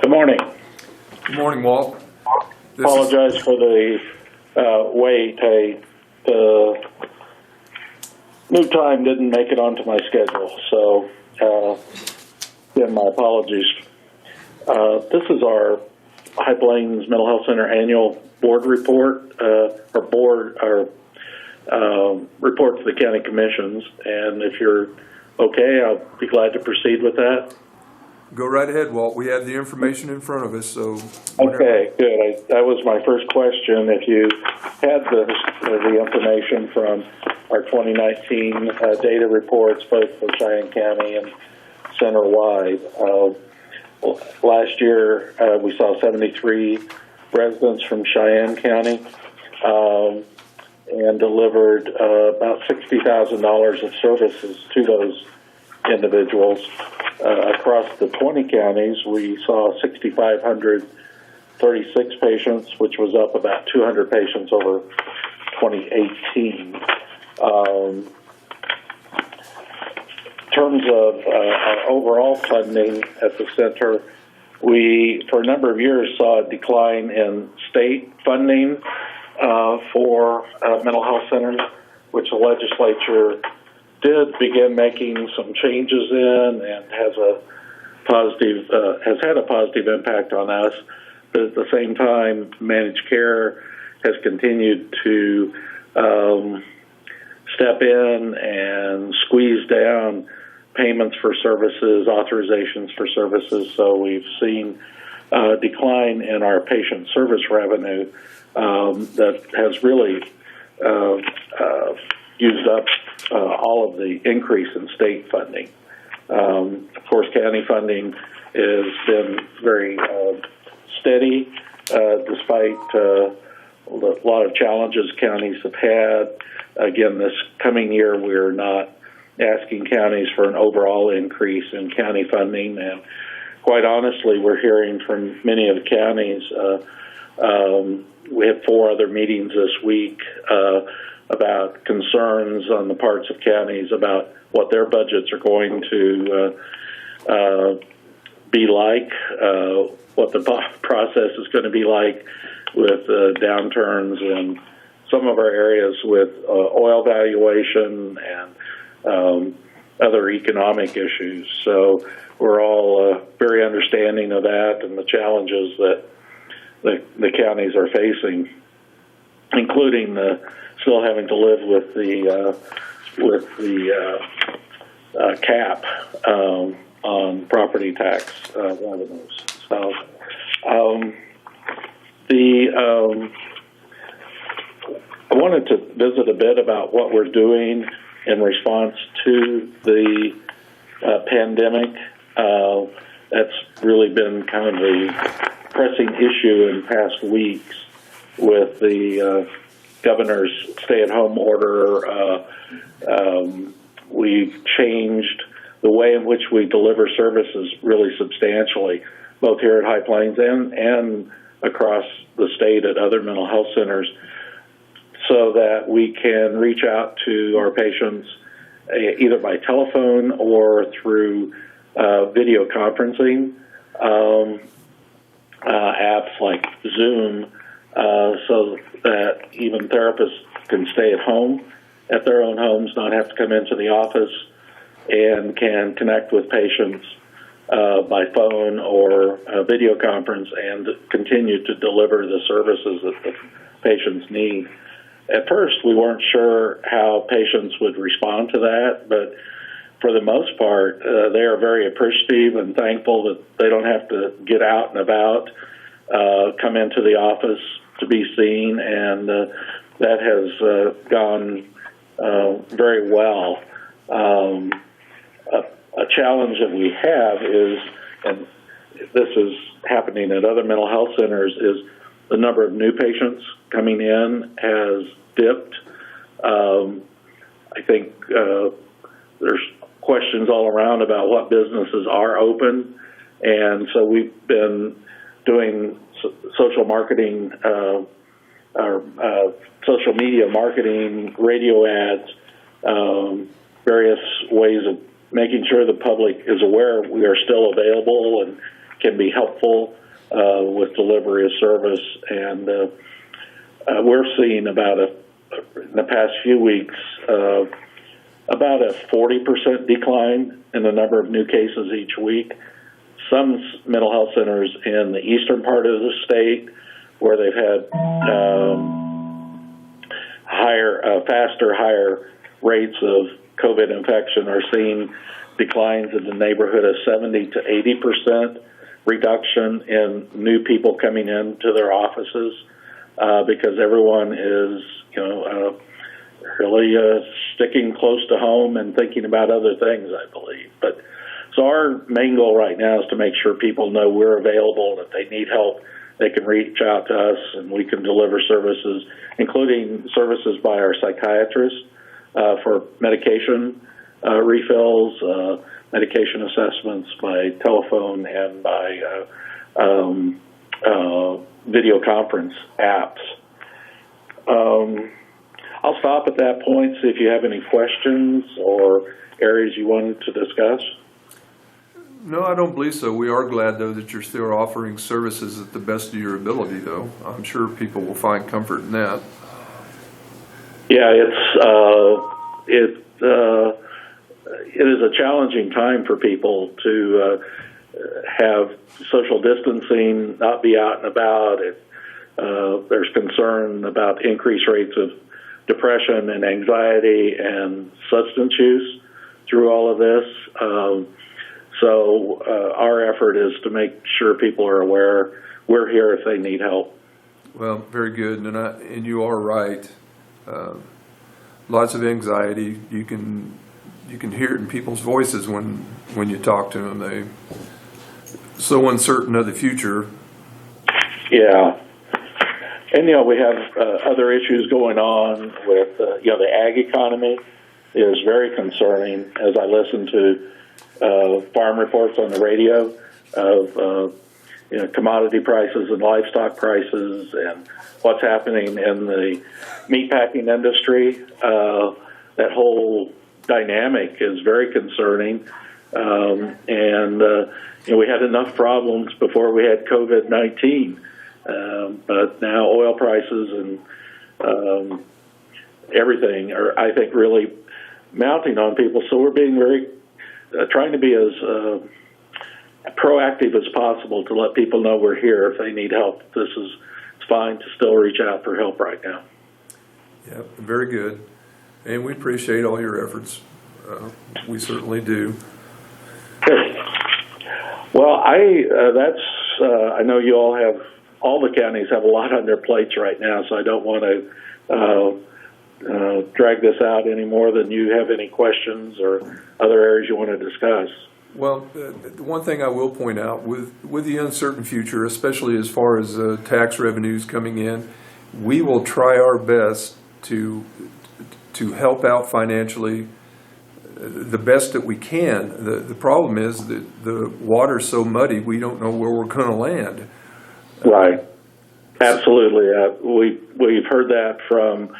Good morning. Good morning, Walt. Apologize for the wait. The new time didn't make it onto my schedule, so again, my apologies. This is our High Plains Mental Health Center annual board report, report to the county commissions, and if you're okay, I'll be glad to proceed with that. Go right ahead, Walt. We have the information in front of us, so. Okay, good. That was my first question. If you had the information from our 2019 data reports, both for Cheyenne County and center-wide. Last year, we saw 73 residents from Cheyenne County and delivered about $60,000 of services to those individuals. Across the 20 counties, we saw 6,536 patients, which was up about 200 patients over 2018. In terms of our overall funding at the center, we, for a number of years, saw a decline in state funding for mental health centers, which the legislature did begin making some changes in and has had a positive impact on us. But at the same time, managed care has continued to step in and squeeze down payments for services, authorizations for services. So we've seen a decline in our patient service revenue that has really used up all of the increase in state funding. Of course, county funding has been very steady despite a lot of challenges counties have had. Again, this coming year, we're not asking counties for an overall increase in county funding. And quite honestly, we're hearing from many of the counties. We had 4 other meetings this week about concerns on the parts of counties about what their budgets are going to be like, what the process is going to be like with downturns in some of our areas with oil valuation and other economic issues. So we're all very understanding of that and the challenges that the counties are facing, including still having to live with the cap on property tax revenues. So I wanted to visit a bit about what we're doing in response to the pandemic. That's really been kind of the pressing issue in past weeks with the governor's stay-at-home order. We've changed the way in which we deliver services really substantially, both here at High Plains and across the state at other mental health centers, so that we can reach out to our patients either by telephone or through video conferencing apps like Zoom, so that even therapists can stay at home at their own homes, not have to come into the office, and can connect with patients by phone or video conference and continue to deliver the services that the patients need. At first, we weren't sure how patients would respond to that, but for the most part, they are very appreciative and thankful that they don't have to get out and about, come into the office to be seen, and that has gone very well. A challenge that we have is, and this is happening at other mental health centers, is the number of new patients coming in has dipped. I think there's questions all around about what businesses are open, and so we've been doing social marketing, social media marketing, radio ads, various ways of making sure the public is aware we are still available and can be helpful with delivery of service. And we're seeing in the past few weeks, about a 40% decline in the number of new cases each week. Some mental health centers in the eastern part of the state, where they've had higher rates of COVID infection, are seeing declines in the neighborhood of 70 to 80% reduction in new people coming into their offices because everyone is, really sticking close to home and thinking about other things, I believe. But so our main goal right now is to make sure people know we're available, that they need help, they can reach out to us, and we can deliver services, including services by our psychiatrists for medication refills, medication assessments by telephone and by video conference apps. I'll stop at that point, see if you have any questions or areas you wanted to discuss. No, I don't believe so. We are glad, though, that you're still offering services at the best of your ability, though. I'm sure people will find comfort in that. Yeah, it is a challenging time for people to have social distancing, not be out and about. There's concern about increased rates of depression and anxiety and substance use through all of this. So our effort is to make sure people are aware we're here if they need help. Well, very good, and you are right. Lots of anxiety. You can hear it in people's voices when you talk to them. They're so uncertain of the future. Yeah. And, we have other issues going on with, the ag economy is very concerning. As I listen to farm reports on the radio of, commodity prices and livestock prices and what's happening in the meatpacking industry, that whole dynamic is very concerning. We had enough problems before we had COVID-19. But now oil prices and everything are, I think, really mounting on people. So we're being trying to be as proactive as possible to let people know we're here if they need help. It's fine to still reach out for help right now. Yeah, very good. And we appreciate all your efforts. We certainly do. Well, I know you all the counties have a lot on their plates right now, so I don't want to drag this out any more than you have any questions or other areas you want to discuss. Well, the one thing I will point out, with the uncertain future, especially as far as tax revenues coming in, we will try our best to help out financially the best that we can. The problem is that the water's so muddy, we don't know where we're going to land. Right. Absolutely. We've heard that from,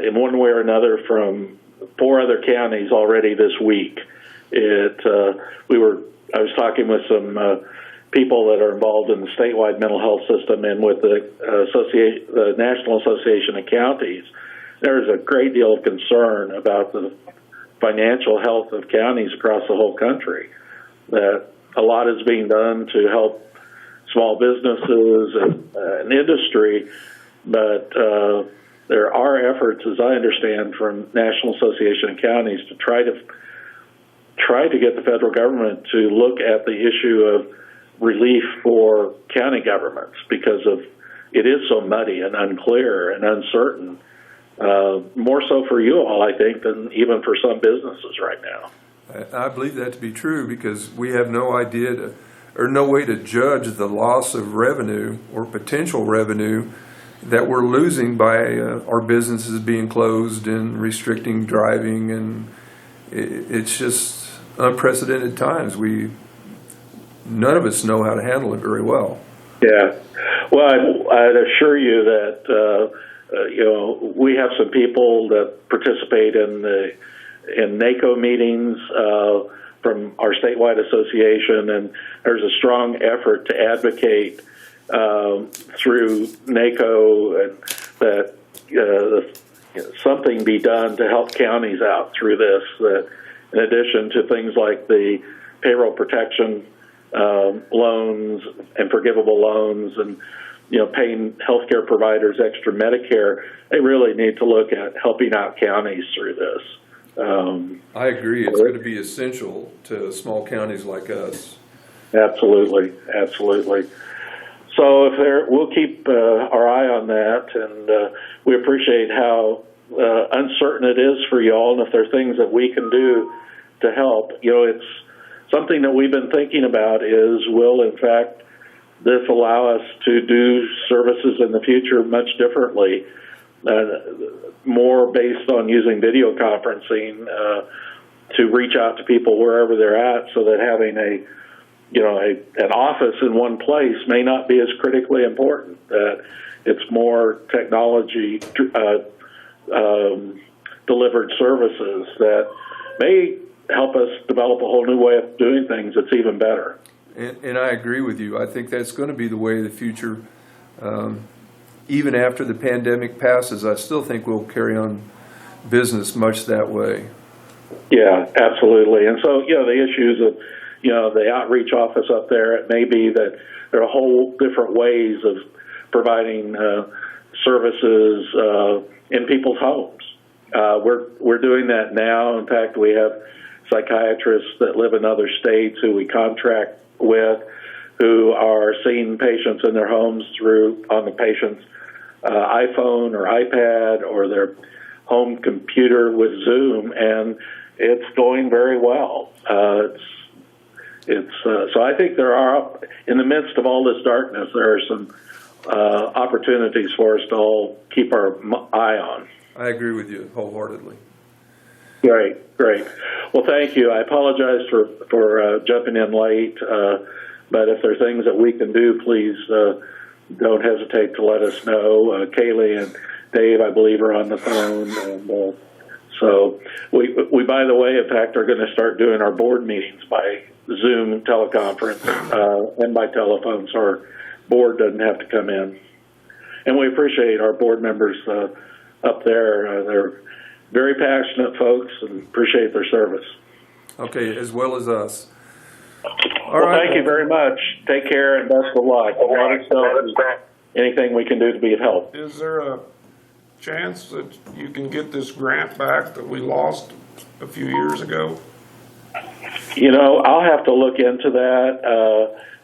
in one way or another, from 4 other counties already this week. I was talking with some people that are involved in the statewide mental health system and with the National Association of Counties. There is a great deal of concern about the financial health of counties across the whole country. That a lot is being done to help small businesses and industry, but there are efforts, as I understand, from National Association of Counties to try to get the federal government to look at the issue of relief for county governments because it is so muddy and unclear and uncertain. More so for you all, I think, than even for some businesses right now. I believe that to be true because we have no idea or no way to judge the loss of revenue or potential revenue that we're losing by our businesses being closed and restricting driving, and it's just unprecedented times. None of us know how to handle it very well. Yeah. Well, I'd assure you that we have some people that participate in NACO meetings from our statewide association, and there's a strong effort to advocate through NACO and that something be done to help counties out through this. That in addition to things like the payroll protection loans and forgivable loans, and paying healthcare providers extra Medicare, they really need to look at helping out counties through this. I agree. It's going to be essential to small counties like us. Absolutely, absolutely. So we'll keep our eye on that, and we appreciate how uncertain it is for y'all, and if there are things that we can do to help. It's something that we've been thinking about is, will in fact this allow us to do services in the future much differently, more based on using video conferencing to reach out to people wherever they're at, so that having an office in one place may not be as critically important. That it's more technology delivered services that may help us develop a whole new way of doing things that's even better. And I agree with you. I think that's going to be the way of the future. Even after the pandemic passes, I still think we'll carry on business much that way. Yeah, absolutely. And so, the issues of, the outreach office up there, it may be that there are whole different ways of providing services in people's homes. We're doing that now. In fact, we have psychiatrists that live in other states who we contract with, who are seeing patients in their homes on the patient's iPhone or iPad or their home computer with Zoom, and it's going very well. So I think there are, in the midst of all this darkness, there are some opportunities for us to all keep our eye on. I agree with you wholeheartedly. Great. Well, thank you. I apologize for jumping in late, but if there are things that we can do, please don't hesitate to let us know. Kaylee and Dave, I believe, are on the phone, and so we, by the way, in fact, are going to start doing our board meetings by Zoom teleconference and by telephone, so our board doesn't have to come in. And we appreciate our board members up there. They're very passionate folks and appreciate their service. Okay, as well as us. All right. Thank you very much. Take care and best of luck. Anything we can do to be of help. Is there a chance that you can get this grant back that we lost a few years ago? I'll have to look into that.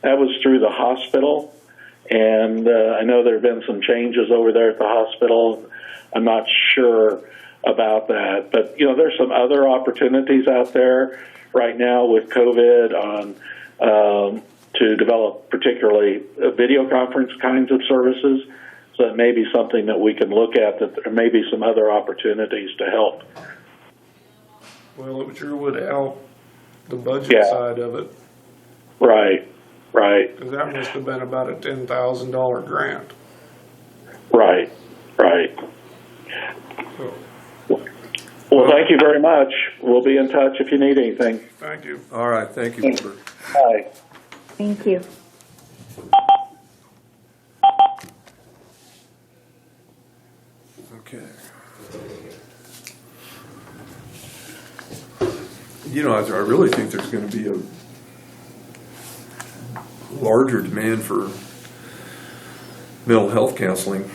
That was through the hospital, and I know there have been some changes over there at the hospital. I'm not sure about that, but there's some other opportunities out there right now with COVID on to develop particularly video conference kinds of services. So it may be something that we can look at, that there may be some other opportunities to help. Well, it sure would help the budget side of it. Right. Because that must have been about a $10,000 grant. Right. Well, thank you very much. We'll be in touch if you need anything. Thank you. All right. Thank you, Wilbur. Bye. Thank you. Okay. I really think there's going to be a larger demand for mental health counseling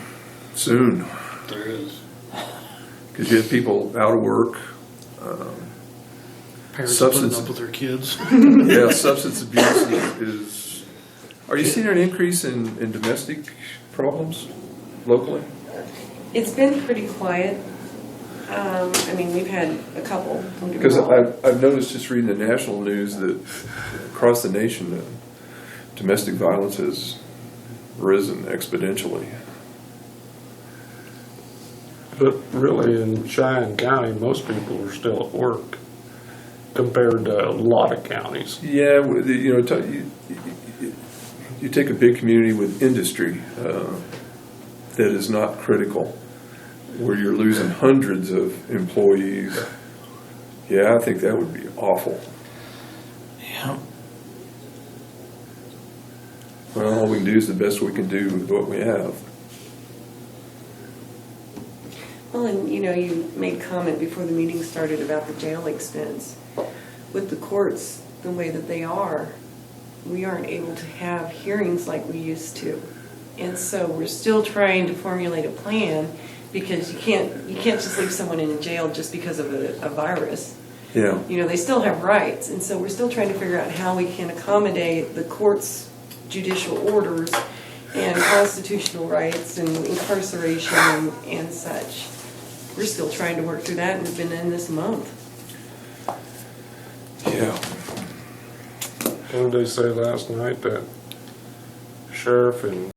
soon. There is. Because you have people out of work. Parents Substance- putting up with their kids. Yeah, substance abuse is. Are you seeing an increase in domestic problems locally? It's been pretty quiet. We've had a couple. Because I've noticed just reading the national news that across the nation, domestic violence has risen exponentially. But really, in Cheyenne County, most people are still at work compared to a lot of counties. Yeah, you take a big community with industry that is not critical, where you're losing hundreds of employees. Yeah, I think that would be awful. Yeah. Well, all we can do is the best we can do with what we have. Well, and you made comment before the meeting started about the jail expense. With the courts, the way that they are, we aren't able to have hearings like we used to. And so we're still trying to formulate a plan because you can't just leave someone in a jail just because of a virus. Yeah. They still have rights. And so we're still trying to figure out how we can accommodate the court's judicial orders and constitutional rights and incarceration and such. We're still trying to work through that, and we've been in this month. Yeah. What did they say last night, that sheriff in